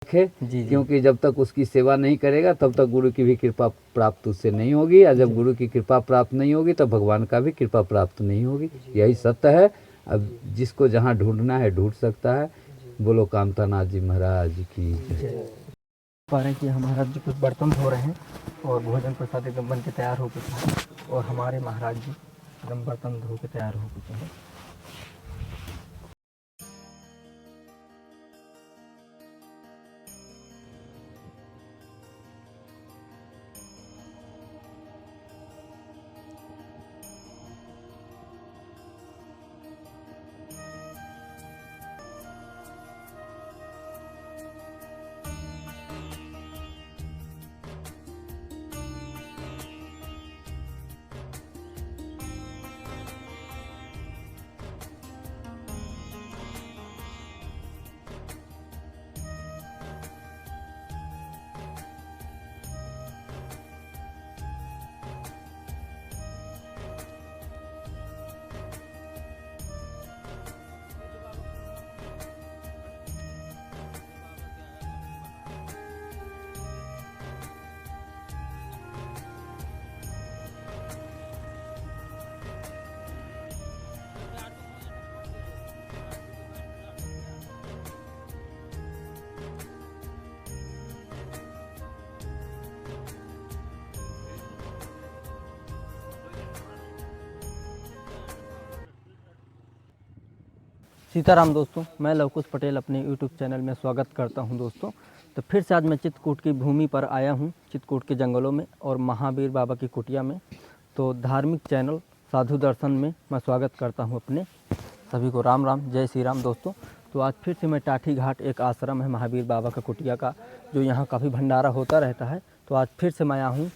रखे, क्योंकि जब तक उसकी सेवा नहीं करेगा तब तक गुरु की भी कृपा प्राप्त उससे नहीं होगी, और जब गुरु की कृपा प्राप्त नहीं होगी तो भगवान का भी कृपा प्राप्त नहीं होगी। यही सत्य है। अब जिसको जहाँ ढूंढना है ढूंढ सकता है। बोलो कामतानाथ जी महाराज की। पा रहे हैं कि हमारा जी कुछ बर्तन धो रहे हैं और भोजन प्रसाद एकदम बन के तैयार हो चुका है, और हमारे महाराज जी एकदम बर्तन धो के तैयार हो चुके हैं। सीताराम दोस्तों, मैं लवकुश पटेल अपने YouTube चैनल में स्वागत करता हूं दोस्तों। तो फिर से आज मैं चित्रकूट की भूमि पर आया हूं, चित्रकूट के जंगलों में और महावीर बाबा की कुटिया में। तो धार्मिक चैनल साधु दर्शन में मैं स्वागत करता हूं अपने सभी को। राम राम, जय श्री राम दोस्तों। तो आज फिर से मैं टाठी घाट, एक आश्रम है महावीर बाबा का कुटिया का, जो यहाँ काफ़ी भंडारा होता रहता है। तो आज फिर से मैं आया हूँ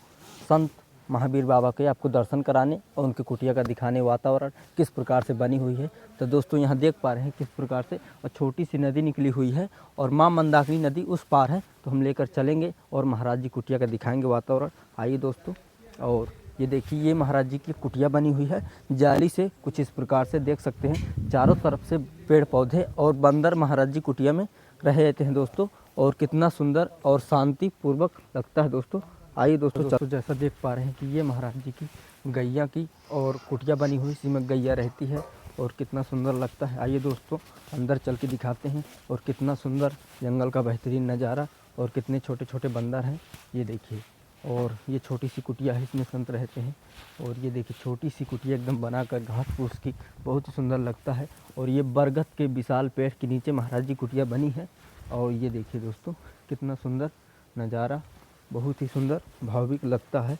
संत महावीर बाबा के आपको दर्शन कराने और उनके कुटिया का दिखाने, वातावरण किस प्रकार से बनी हुई है। तो दोस्तों यहाँ देख पा रहे हैं किस प्रकार से, और छोटी सी नदी निकली हुई है और माँ मंदाकिनी नदी उस पार है। तो हम लेकर चलेंगे और महाराज जी कुटिया का दिखाएंगे वातावरण। आइए दोस्तों। और ये देखिए, ये महाराज जी की कुटिया बनी हुई है जाली से, कुछ इस प्रकार से देख सकते हैं। चारों तरफ से पेड़ पौधे और बंदर महाराज जी कुटिया में रह रहते हैं दोस्तों, और कितना सुंदर और शांतिपूर्वक लगता है दोस्तों। आइए दोस्तों, जैसा देख पा रहे हैं कि ये महाराज जी की गैया की और कुटिया बनी हुई, इसी में गैया रहती है और कितना सुंदर लगता है। आइए दोस्तों, अंदर चल के दिखाते हैं, और कितना सुंदर जंगल का बेहतरीन नज़ारा, और कितने छोटे छोटे बंदर हैं ये देखिए। और ये छोटी सी कुटिया है, इसमें संत रहते हैं। और ये देखिए छोटी सी कुटिया एकदम बनाकर घास फूस की, बहुत ही सुंदर लगता है। और ये बरगद के विशाल पेड़ के नीचे महाराज जी कुटिया बनी है। और ये देखिए दोस्तों, कितना सुंदर नज़ारा, बहुत ही सुंदर भाविक लगता है।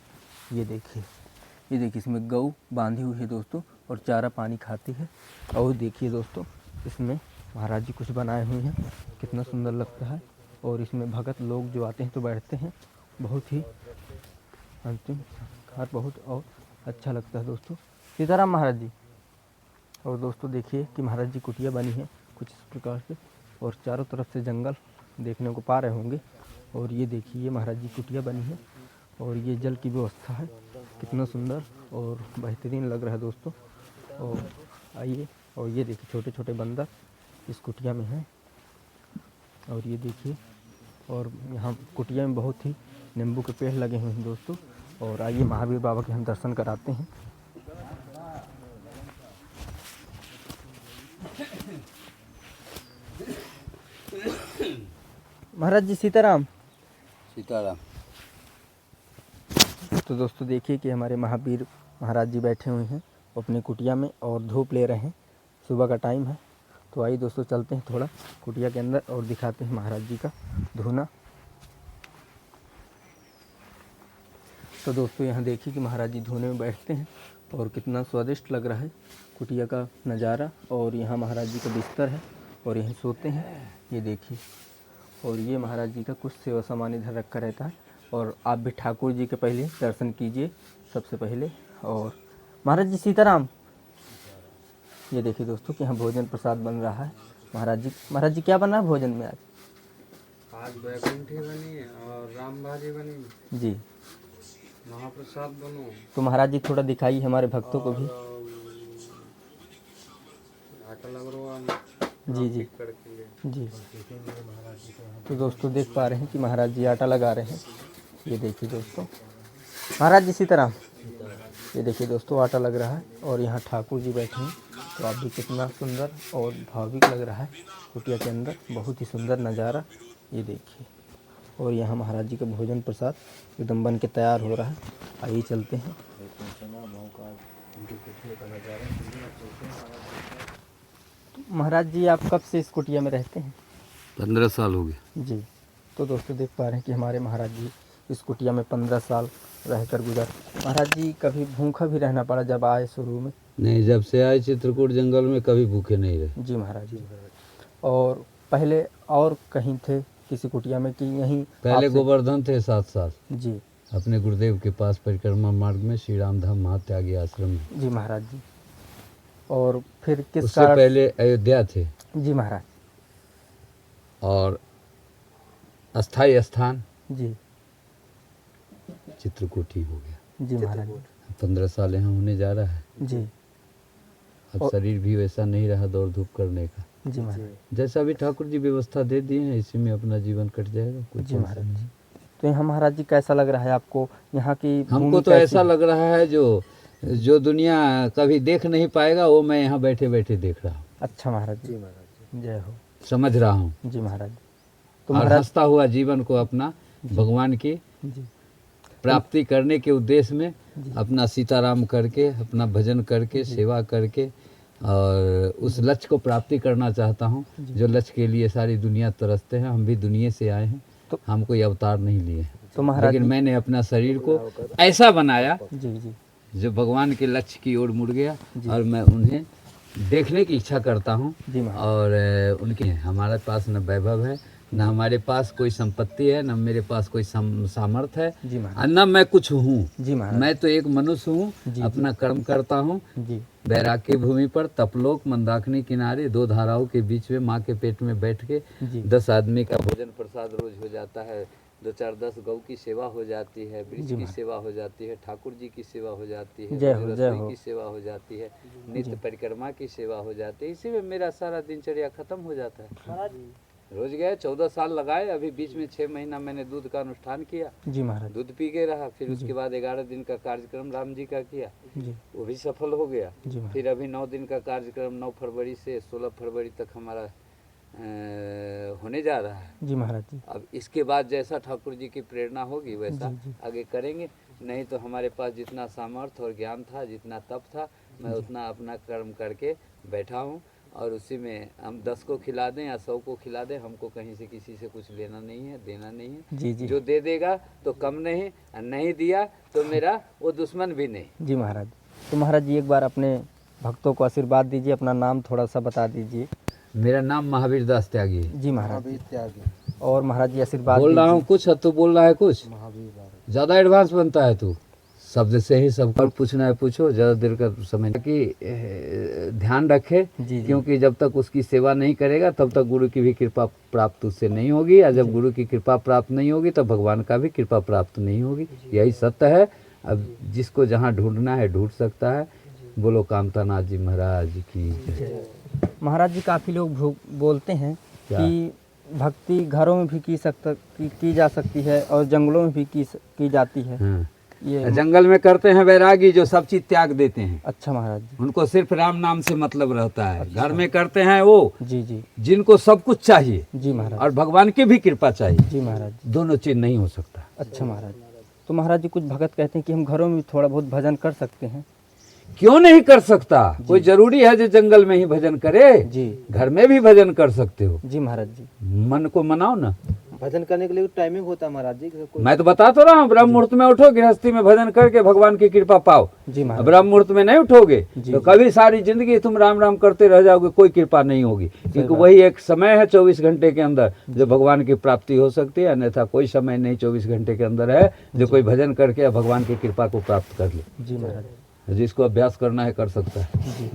ये देखिए इसमें गऊ बांधी हुई है दोस्तों, और चारा पानी खाती है। और देखिए दोस्तों, इसमें महाराज जी कुछ बनाए हुए हैं, कितना सुंदर लगता है। और इसमें भगत लोग जो आते हैं तो बैठते हैं, बहुत ही अंतिम संस्कार, बहुत और अच्छा लगता है दोस्तों। सीताराम महाराज जी। और दोस्तों देखिए कि महाराज जी कुटिया बनी है कुछ इस प्रकार से, और चारों तरफ से जंगल देखने को पा रहे होंगे। और ये देखिए, ये महाराज जी कुटिया बनी है, और ये जल की व्यवस्था है, कितना सुंदर और बेहतरीन लग रहा है दोस्तों। और आइए, और ये देखिए छोटे छोटे बंदर इस कुटिया में हैं। और ये देखिए, और यहाँ कुटिया में बहुत ही नींबू के पेड़ लगे हुए हैं दोस्तों। और आइए महावीर बाबा के हम दर्शन कराते हैं। महाराज जी सीताराम। सीताराम। तो दोस्तों देखिए कि हमारे महावीर महाराज जी बैठे हुए हैं अपनी कुटिया में और धूप ले रहे हैं, सुबह का टाइम है। तो आइए दोस्तों, चलते हैं थोड़ा कुटिया के अंदर और दिखाते हैं महाराज जी का धुना। तो दोस्तों यहाँ देखिए कि महाराज जी धोने में बैठते हैं, और कितना स्वादिष्ट लग रहा है कुटिया का नज़ारा। और यहाँ महाराज जी का बिस्तर है और यहीं सोते हैं, ये देखिए। और ये महाराज जी का कुछ सेवा सामान इधर रखा रहता है। और आप भी ठाकुर जी के पहले दर्शन कीजिए सबसे पहले। और महाराज जी सीताराम। ये देखिए दोस्तों कि यहाँ भोजन प्रसाद बन रहा है। महाराज जी क्या बना है भोजन में आज? आज बैकुंठी बनी और राम भाजी बनी जी। महाप्रसाद बनो। तो महाराज जी थोड़ा दिखाइए हमारे भक्तों को भी। जी जी करके लिए। जी। तो दोस्तों देख पा रहे हैं कि महाराज जी आटा लगा रहे हैं। ये देखिए दोस्तों, महाराज जी सीताराम, ये देखिए दोस्तों आटा लग रहा है और यहाँ ठाकुर जी बैठे हैं। तो आप भी कितना सुंदर और भाविक लग रहा है कुटिया के अंदर, बहुत ही सुंदर नज़ारा ये देखिए। और यहाँ महाराज जी का भोजन प्रसाद एकदम बन के तैयार हो रहा है। आइए चलते हैं। तो महाराज जी आप कब से इस कुटिया में रहते हैं? 15 साल हो गए। जी। तो दोस्तों देख पा रहे हैं कि हमारे महाराज जी इस कुटिया में 15 साल रहकर गुजर। महाराज जी कभी भूखा भी रहना पड़ा जब आए शुरू में? नहीं, जब से आए चित्रकूट जंगल में कभी भूखे नहीं रहे। जी महाराज जी। और पहले और कहीं थे किसी कुटिया में कि यहीं? पहले आपसे- गोवर्धन थे 7 साल जी अपने गुरुदेव के पास परिक्रमा मार्ग में श्री राम धाम महात्यागी आश्रम में। जी महाराज जी। और फिर किस उससे कारण? पहले अयोध्या थे जी महाराज और अस्थाई स्थान जी। चित्रकूट ही हो गया। जी महाराज 15 साल यहाँ होने जा रहा है। जी। अब और- शरीर भी वैसा नहीं रहा दौड़ धूप करने का। जी महाराज जैसा भी ठाकुर जी व्यवस्था दे दिए हैं इसी में अपना जीवन कट जाएगा। कुछ जी टेंशन महाराज नहीं। जी। तो यहाँ महाराज जी कैसा लग रहा है आपको? यहाँ की हमको भूमि तो कैसी ऐसा है? लग रहा है जो दुनिया कभी देख नहीं पाएगा वो मैं यहाँ बैठे बैठे देख रहा हूँ, अच्छा महाराज जी, जय हो। समझ रहा हूँ जी महाराज। तो और महाराज हंसता हुआ जीवन को अपना भगवान की जी प्राप्ति करने के उद्देश्य में जी। अपना सीताराम करके अपना भजन करके सेवा करके और उस लक्ष्य को प्राप्ति करना चाहता हूँ जो लक्ष्य के लिए सारी दुनिया तरसते हैं। हम भी दुनिया से आए हैं, तो- हम कोई अवतार नहीं लिए, तो महाराज लेकिन जी मैंने अपना शरीर को ऐसा बनाया जी जी जो भगवान के लक्ष्य की ओर मुड़ गया और मैं उन्हें देखने की इच्छा करता हूँ। जी महाराज। और उनके हमारे पास न वैभव है, न हमारे पास कोई संपत्ति है, न मेरे पास कोई सामर्थ्य है, जी महाराज। और न मैं कुछ हूँ। जी महाराज। मैं तो एक मनुष्य हूँ, जी, अपना कर्म करता हूँ। जी बैराग की भूमि पर तपलोक मंदाकिनी किनारे 2 धाराओं के बीच में माँ के पेट में बैठ के जी 10 आदमी का भोजन प्रसाद रोज हो जाता है। 2-4-10 गौ की सेवा हो जाती है, वृक्ष जी की महाराज। सेवा हो जाती है, ठाकुर जी की सेवा हो जाती है, जय हो, मेरे जय रसोई हो। की सेवा हो जाती है, नित्य परिक्रमा की सेवा हो जाती है। इसी में मेरा सारा दिनचर्या खत्म हो जाता है। रोज गए 14 साल लगाए, अभी बीच में 6 महीना मैंने दूध का अनुष्ठान किया, जी महाराज। दूध पी के रहा। फिर उसके बाद 11 दिन का कार्यक्रम राम जी का किया, जी वो भी सफल हो गया। जी महाराज। फिर अभी 9 दिन का कार्यक्रम 9 फरवरी से 16 फरवरी तक हमारा होने जा रहा है। जी महाराज जी। अब इसके बाद जैसा ठाकुर जी की प्रेरणा होगी वैसा जी, जी। आगे करेंगे। नहीं तो हमारे पास जितना सामर्थ्य और ज्ञान था, जितना तप था, मैं उतना अपना कर्म करके बैठा हूँ। और उसी में हम 10 को खिला दें या 100 को खिला दें, हमको कहीं से किसी से कुछ लेना नहीं है, देना नहीं है। जी जी जो दे देगा तो कम नहीं, और नहीं दिया तो मेरा वो दुश्मन भी नहीं। जी महाराज। तो महाराज जी एक बार अपने भक्तों को आशीर्वाद दीजिए, अपना नाम थोड़ा सा बता दीजिए। मेरा नाम महावीर दास त्यागी है। जी महाराज। और महाराज जी आशीर्वाद बोल रहा दीजिए। हूँ कुछ, तू बोल रहा है कुछ, ज़्यादा एडवांस बनता है तू। शब्द से ही सब पर पूछना है पूछो, ज़्यादा देर का समय कि ध्यान रखे, जी जी क्योंकि जब तक उसकी सेवा नहीं करेगा तब तक गुरु की भी कृपा प्राप्त उससे नहीं होगी, और जब गुरु की कृपा प्राप्त नहीं होगी तब भगवान का भी कृपा प्राप्त नहीं होगी। यही सत्य है। अब जिसको जहाँ ढूंढना है ढूंढ सकता है। बोलो कामतानाथ जी महाराज की जय। महाराज जी काफ़ी लोग बोलते हैं क्या? कि भक्ति घरों में भी की जा सकती है और जंगलों में भी की जाती है। हाँ। ये जंगल में करते हैं वैरागी जो सब चीज त्याग देते हैं, अच्छा महाराज जी। उनको सिर्फ राम नाम से मतलब रहता है। घर में करते हैं वो जी जी जिनको सब कुछ चाहिए जी महाराज। और भगवान की भी कृपा चाहिए। जी महाराज। दोनों चीज नहीं हो सकता। अच्छा महाराज। तो महाराज जी कुछ भगत कहते हैं कि हम घरों में भी थोड़ा बहुत भजन कर सकते हैं। क्यों नहीं कर सकता? कोई जरूरी है जो जंगल में ही भजन करे? जी घर में भी भजन कर सकते हो। जी महाराज जी। मन को मनाओ ना। भजन करने के लिए टाइमिंग होता है महाराज जी। मैं तो बता तो रहा हूँ, ब्रह्म मुहूर्त में उठो, गृहस्थी में भजन करके भगवान की कृपा पाओ। जी महाराज। ब्रह्म मुहूर्त में नहीं उठोगे जी, तो जी। कभी सारी जिंदगी तुम राम राम करते रह जाओगे, कोई कृपा नहीं होगी। क्योंकि वही एक समय है 24 घंटे के अंदर जो भगवान की प्राप्ति हो सकती है, अन्यथा कोई समय नहीं 24 घंटे के अंदर है जो कोई भजन करके भगवान की कृपा को प्राप्त कर ले। जी महाराज। जिसको अभ्यास करना है कर सकता है,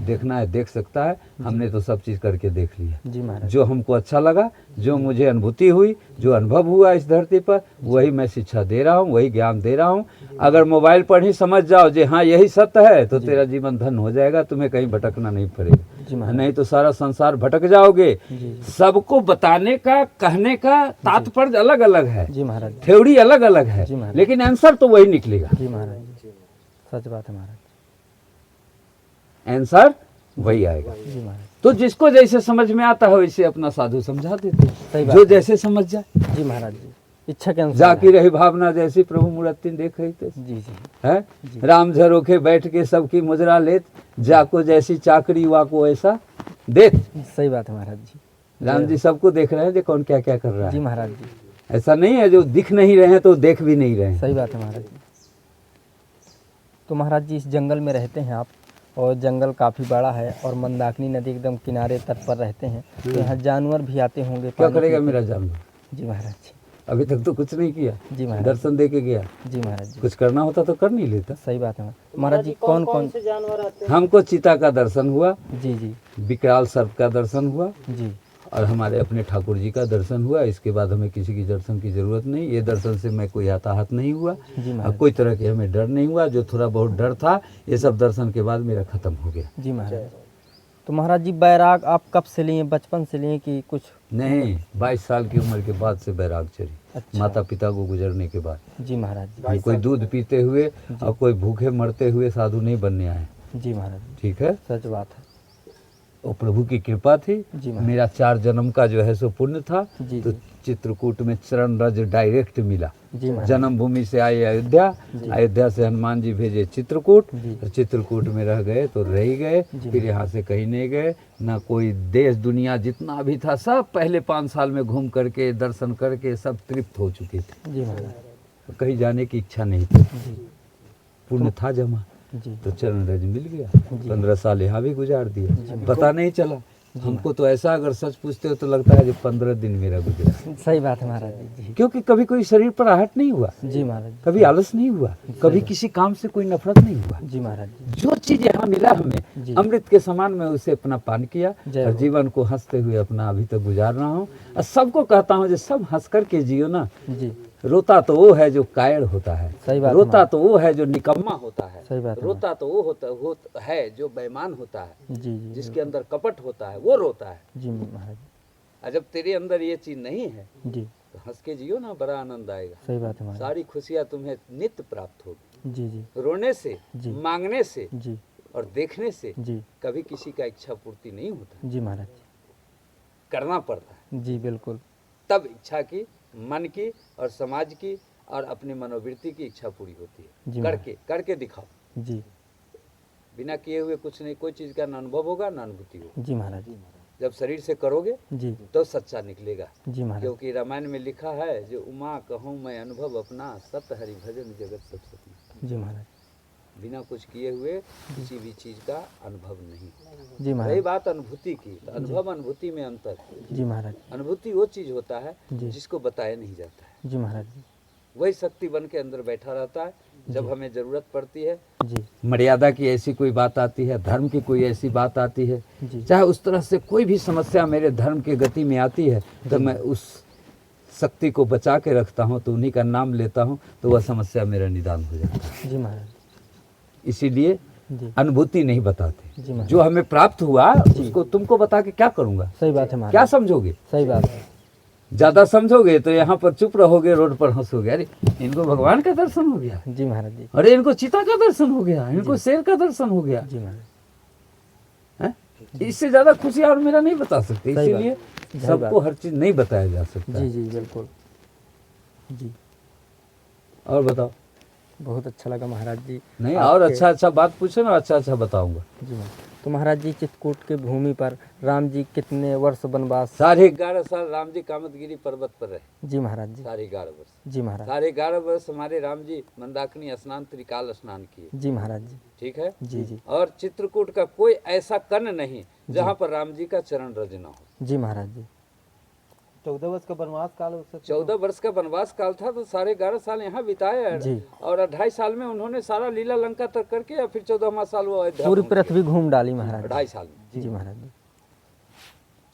देखना है देख सकता है। हमने तो सब चीज़ करके देख लिया। जी महाराज। जो हमको अच्छा लगा, जो मुझे अनुभूति हुई, जो अनुभव हुआ इस धरती पर, वही मैं शिक्षा दे रहा हूँ, वही ज्ञान दे रहा हूँ। अगर मोबाइल पर ही समझ जाओ जी हाँ यही सत्य है तो तेरा जीवन धन हो जाएगा, तुम्हें कहीं भटकना नहीं पड़ेगा। जी महाराज। नहीं तो सारा संसार भटक जाओगे। जी सबको बताने का, कहने का तात्पर्य अलग अलग है, जी महाराज। थ्योरी अलग अलग है, जी महाराज। लेकिन आंसर तो वही निकलेगा। जी महाराज जी, सच बात है महाराज। आंसर वही आएगा। जी महाराज। तो जिसको जैसे समझ में आता है वैसे अपना साधु समझा देते, सही बात जो है। जैसे समझ जाए। जी महाराज जी, इच्छा के अनुसार जाकी रही भावना जैसी प्रभु मूर्ति देख रही थे, जी जी है जी। राम झरोखे बैठ के सबकी मुद्रा लेत, जाको जैसी चाकरी वाको ऐसा देत। सही बात है महाराज जी। राम जी सबको देख रहे हैं, जो कौन क्या क्या कर रहा जी है। महाराज जी, ऐसा नहीं है जो दिख नहीं रहे हैं तो देख भी नहीं रहे हैं। सही बात है महाराज जी। तो महाराज जी, इस जंगल में रहते हैं आप, और जंगल काफ़ी बड़ा है और मंदाकिनी नदी एकदम किनारे तट पर रहते हैं, तो यहाँ जानवर भी आते होंगे। क्या पानी करेगा पीते- मेरा जानवर? जी महाराज जी। अभी तक तो कुछ नहीं किया, जी महाराज। दर्शन दे के गया। जी महाराज जी, कुछ करना होता तो कर नहीं लेता। सही बात है महाराज जी। कौन कौन हमको चीता का दर्शन हुआ, जी जी विकराल सर्प का दर्शन हुआ, जी और हमारे अपने ठाकुर जी का दर्शन हुआ। इसके बाद हमें किसी की दर्शन की जरूरत नहीं। ये दर्शन से मैं कोई हताहत नहीं हुआ, जी अब महाराज। कोई तरह के हमें डर नहीं हुआ। जो थोड़ा बहुत डर था, ये सब दर्शन के बाद मेरा खत्म हो गया। जी महाराज। तो महाराज जी, बैराग आप कब से लिए? बचपन से लिए कि कुछ? नहीं, 22 साल की उम्र के बाद से बैराग चढ़ी, अच्छा। माता पिता को गुजरने के बाद। जी महाराज जी। हम कोई दूध पीते हुए और कोई भूखे मरते हुए साधु नहीं बनने आए। जी महाराज जी, ठीक है, सच बात है। वो प्रभु की कृपा थी। जी महाराज। मेरा 4 जन्म का जो है सो पुण्य था, जी तो जी चित्रकूट में चरण रज डायरेक्ट मिला। जी महाराज। जन्मभूमि से आए अयोध्या, अयोध्या से हनुमान जी भेजे चित्रकूट, जी। और चित्रकूट में रह गए तो रह ही गए। जी। फिर यहाँ से कहीं नहीं गए, ना कोई देश दुनिया जितना भी था सब पहले 5 साल में घूम करके दर्शन करके सब तृप्त हो चुके थे। जी महाराज कहीं जाने की इच्छा नहीं थी, जी पुण्य था जमा, जी तो चरण रज मिल गया। 15 साल यहाँ भी गुजार दिए, पता नहीं चला। हमको तो ऐसा अगर सच पूछते हो तो लगता है कि 15 दिन मेरा गुजरा, सही बात है महाराज जी। क्योंकि कभी कोई शरीर पर आहट नहीं हुआ, जी महाराज कभी आलस नहीं हुआ, कभी किसी काम से कोई नफरत नहीं हुआ। जी महाराज जी। जो चीज यहाँ मिला जी। हमें अमृत के समान में उसे अपना पान किया, जय और हो। जीवन को हंसते हुए अपना अभी तक गुजार रहा हूँ। और सबको कहता हूँ जो सब हंस करके जियो ना। जी, रोता तो वो है जो कायर होता है, सही बात है रोता महाराज। तो वो है जो निकम्मा होता है, सही बात है रोता तो वो होता है जो बेईमान होता है, जी जी जिसके अंदर कपट होता है वो रोता है। जी महाराज और जब तेरे अंदर ये चीज नहीं है जी, तो हंस के जियो ना, बड़ा आनंद आएगा। सही बात है महाराज। सारी खुशियाँ तुम्हें नित्य प्राप्त होगी। जी जी रोने से, जी। मांगने से जी और देखने से जी कभी किसी का इच्छा पूर्ति नहीं होता, जी महाराज करना पड़ता है। जी, बिल्कुल। तब इच्छा की, मन की और समाज की और अपनी मनोवृत्ति की इच्छा पूरी होती है। जी करके दिखाओ। जी बिना किए हुए कुछ नहीं, कोई चीज का ना अनुभव होगा ना अनुभूति होगी। जी महाराज जब शरीर से करोगे जी तो सच्चा निकलेगा। जी महाराज क्योंकि रामायण में लिखा है, जो उमा कहूँ मैं अनुभव अपना, सत हरि भजन जगत सब सपना। जी महाराज बिना कुछ किए हुए किसी भी चीज का अनुभव नहीं। जी रही महाराज बात अनुभूति की, तो अनुभव अनुभूति में अंतर है। जी महाराज अनुभूति वो चीज होता है जी। जिसको बताया नहीं जाता है, जी महाराज वही शक्ति बन के अंदर बैठा रहता है। जब हमें जरूरत पड़ती है, जी मर्यादा की ऐसी कोई बात आती है, धर्म की कोई ऐसी बात आती है, जी चाहे उस तरह से कोई भी समस्या मेरे धर्म की गति में आती है, तो मैं उस शक्ति को बचा के रखता हूँ, तो उन्हीं का नाम लेता हूँ, तो वह समस्या मेरा निदान हो जाता है। जी महाराज इसीलिए जी अनुभूति नहीं बताते। जी महाराज जो हमें प्राप्त हुआ उसको तुमको बता के क्या करूंगा? सही बात है क्या महाराज, समझोगे? सही बात है। ज्यादा समझोगे तो यहाँ पर चुप रहोगे, रोड पर हंसोगे, अरे इनको भगवान का दर्शन हो गया, जी महाराज जी अरे इनको चीता का दर्शन हो गया, इनको शेर का दर्शन हो गया। जी महाराज हैं? इससे ज्यादा खुशी और मेरा नहीं बता सकते। सही बात। इसीलिए सबको हर चीज नहीं बताया जा सकता। जी जी बिल्कुल जी। और बताओ। बहुत अच्छा लगा महाराज जी। नहीं, आपके- और अच्छा अच्छा बात पूछो ना, अच्छा अच्छा बताऊंगा। जी महाराज। तो महाराज जी, चित्रकूट की भूमि पर राम जी कितने वर्ष वनवास? 11.5 साल राम जी कामतगिरी पर्वत पर रहे। जी महाराज जी 11.5 वर्ष। जी महाराज 11.5 वर्ष हमारे राम जी मंदाकिनी स्नान, त्रिकाल स्नान किए। जी महाराज जी ठीक है। जी जी और चित्रकूट का कोई ऐसा कण नहीं जहाँ पर राम जी का चरण रज न हो। जी महाराज जी 14 वर्ष का वनवास काल हो सकता 14 वर्ष का वनवास काल था, तो 11.5 साल यहाँ बिताए। जी। और 2.5 साल में उन्होंने सारा लीला लंका तक करके, और फिर 14वां साल वो अयोध्या पूरी पहुंच गए। पृथ्वी घूम डाली महाराज 2.5 साल में। जी महाराज जी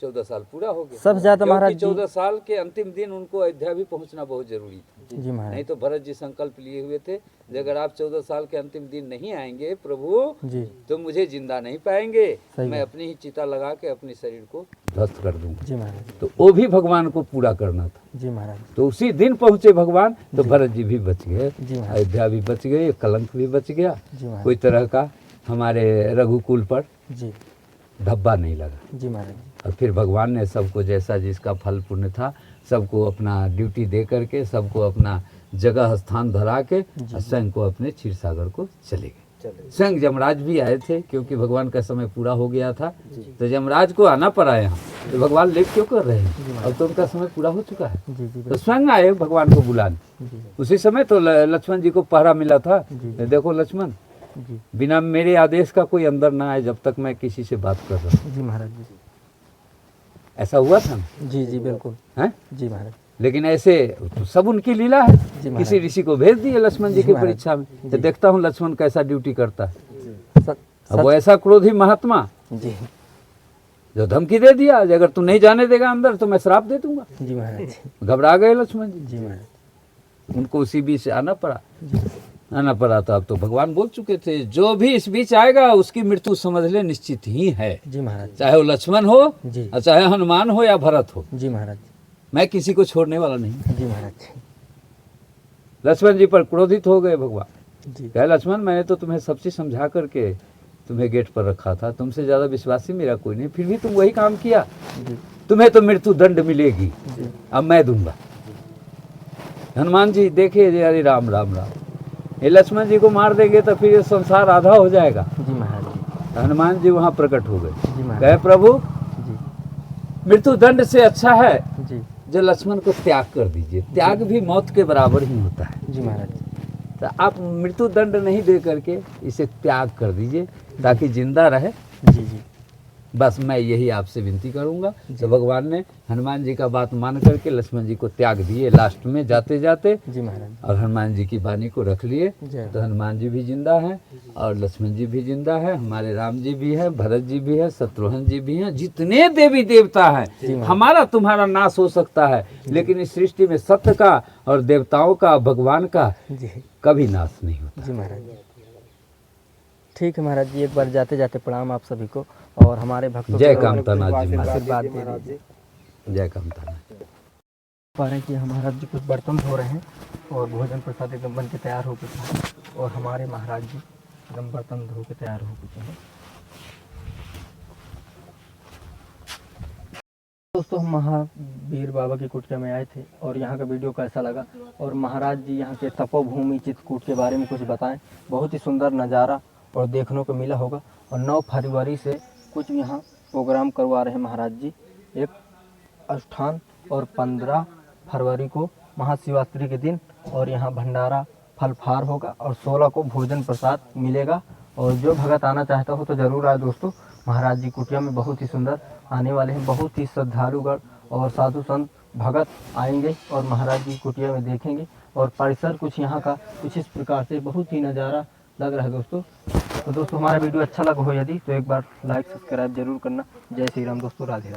14 साल पूरा हो गया। सबसे ज्यादा महाराज जी 14 साल के अंतिम दिन उनको अयोध्या भी पहुंचना बहुत जरूरी था। जी महाराज नहीं तो भरत जी संकल्प लिए हुए थे कि अगर आप 14 साल के अंतिम दिन नहीं आएंगे प्रभु जी तो मुझे जिंदा नहीं पाएंगे, सही मैं अपनी ही चिता लगा के अपने शरीर को ध्वस्त कर दूंगा। जी महाराज तो वो भी भगवान को पूरा करना था। जी महाराज तो उसी दिन पहुंचे भगवान, तो भरत जी भी बच गए, जी महाराज अयोध्या भी बच गए, कलंक भी बच गया, जी महाराज कोई तरह का हमारे रघुकुल पर जी धब्बा नहीं लगा। जी महाराज और फिर भगवान ने सबको जैसा जिसका फल पुण्य था सबको अपना ड्यूटी दे करके सबको अपना जगह स्थान धरा के और स्वयं को अपने क्षीर सागर को चले गए। स्वयं यमराज भी आए थे क्योंकि भगवान का समय पूरा हो गया था, तो यमराज को आना पड़ा यहाँ। तो भगवान लेट क्यों कर रहे हैं, अब तो उनका समय पूरा हो चुका है। जी जी तो स्वयं आए भगवान को बुलाने। जी उसी समय तो लक्ष्मण जी को पहरा मिला था, जी। देखो लक्ष्मण जी बिना मेरे आदेश का कोई अंदर ना आए जब तक मैं किसी से बात कर रहा हूँ। जी महाराज जी ऐसा हुआ था ना? जी जी बिल्कुल हैं? जी महाराज लेकिन ऐसे तो सब उनकी लीला है। जी महाराज। किसी ऋषि को भेज दिए लक्ष्मण जी जी की महाराज। परीक्षा में, तो देखता हूँ लक्ष्मण कैसा ड्यूटी करता है। सच अब वो ऐसा क्रोधी महात्मा जी जो धमकी दे दिया, अगर तू नहीं जाने देगा अंदर तो मैं श्राप दे दूंगा। जी महाराज घबरा गए लक्ष्मण जी, जी महाराज उनको उसी बीच से आना पड़ा। जी आना पड़ा था। अब तो भगवान बोल चुके थे जो भी इस बीच आएगा उसकी मृत्यु समझ ले निश्चित ही है, जी महाराज चाहे वो लक्ष्मण हो जी और चाहे हनुमान हो या भरत हो, जी महाराज मैं किसी को छोड़ने वाला नहीं। जी महाराज लक्ष्मण जी पर क्रोधित हो गए भगवान। जी कहे लक्ष्मण मैंने तो तुम्हें सब चीज समझा करके तुम्हें गेट पर रखा था, तुमसे ज्यादा विश्वासी मेरा कोई नहीं, फिर भी तुम वही काम किया। जी तुम्हें तो मृत्यु दंड मिलेगी, जी अब मैं दूंगा। हनुमान जी देखे जे अरे राम राम राम, ये लक्ष्मण जी को मार देंगे तो फिर ये संसार आधा हो जाएगा। जी महाराज तो हनुमान जी वहाँ प्रकट हो गए। जी महाराज कहे प्रभु जी मृत्यु दंड से अच्छा है जी जो लक्ष्मण को त्याग कर दीजिए, त्याग भी मौत के बराबर ही होता है। जी महाराज तो आप मृत्यु दंड नहीं दे करके इसे त्याग कर दीजिए ताकि जिंदा रहे। जी जी बस मैं यही आपसे विनती करूंगा। तो भगवान ने हनुमान जी का बात मान करके लक्ष्मण जी को त्याग दिए लास्ट में जाते जाते, जी महाराज और हनुमान जी की वाणी को रख लिए। जय तो हनुमान जी भी जिंदा हैं और लक्ष्मण जी भी जिंदा है, हमारे राम जी भी हैं, भरत जी भी हैं, शत्रुघ्न जी भी हैं, जितने देवी देवता हैं। हमारा तुम्हारा नाश हो सकता है लेकिन इस सृष्टि में सत्य का और देवताओं का भगवान का जी कभी नाश नहीं होता। जी महाराज ठीक है महाराज जी, एक बार जाते जाते प्रणाम आप सभी को और हमारे भक्तों जय को कामतानाथ जी महाराज, आशीर्वाद दे दीजिए। जय कामतानाथ। पा रहे हैं कि महाराज जी कुछ बर्तन धो रहे हैं और भोजन प्रसाद एकदम बन के तैयार हो चुका है और हमारे महाराज जी एकदम बर्तन धो के तैयार हो चुके हैं। दोस्तों हम महावीर बाबा की कुटिया में आए थे और यहाँ का वीडियो कैसा लगा और महाराज जी यहाँ के तपोभूमि चित्रकूट के बारे में कुछ बताएं। बहुत ही सुंदर नज़ारा और देखने को मिला होगा। और 9 फरवरी से कुछ यहाँ प्रोग्राम करवा रहे हैं महाराज जी, एक अनुष्ठान, और 15 फरवरी को महाशिवरात्रि के दिन और यहाँ भंडारा फलफार होगा और 16 को भोजन प्रसाद मिलेगा। और जो भगत आना चाहता हो तो ज़रूर आए दोस्तों। महाराज जी कुटिया में बहुत ही सुंदर आने वाले हैं, बहुत ही श्रद्धालुगण और साधु संत भगत आएंगे और महाराज जी कुटिया में देखेंगे। और परिसर कुछ यहाँ का कुछ इस प्रकार से बहुत ही नज़ारा लग रहा है दोस्तों। तो दोस्तों हमारा वीडियो अच्छा लगा हो यदि तो एक बार लाइक सब्सक्राइब जरूर करना। जय श्री राम दोस्तों, राधे राधे।